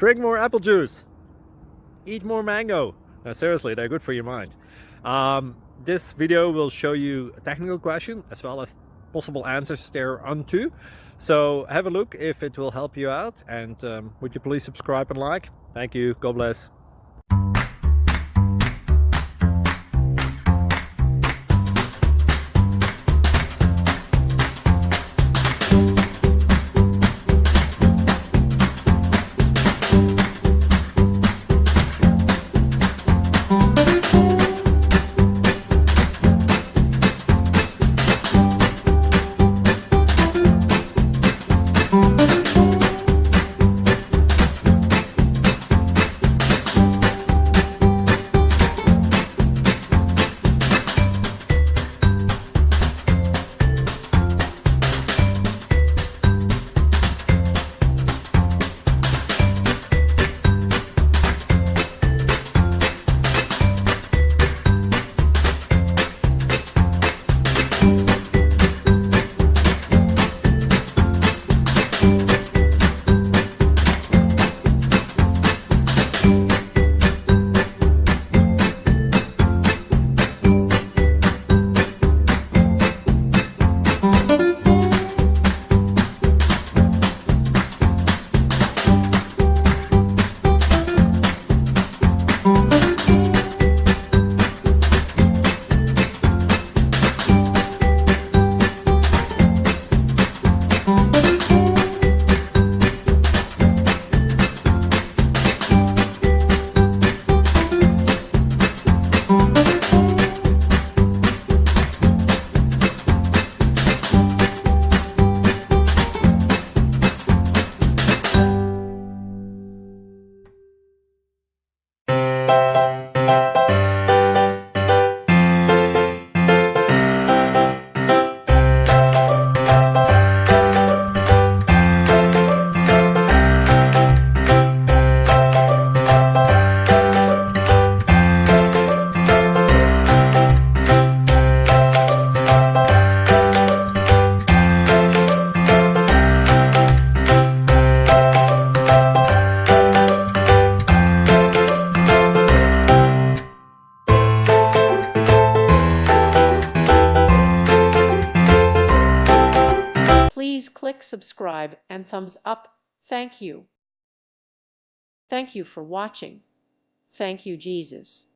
Drink more apple juice. Eat more mango. No, seriously, they're good for your mind. This video will show you a technical question as well as possible answers thereunto. So have a look if it will help you out, and would you please subscribe and like? Thank you. God bless. Please click subscribe and thumbs up. Thank you. Thank you for watching. Thank you, Jesus.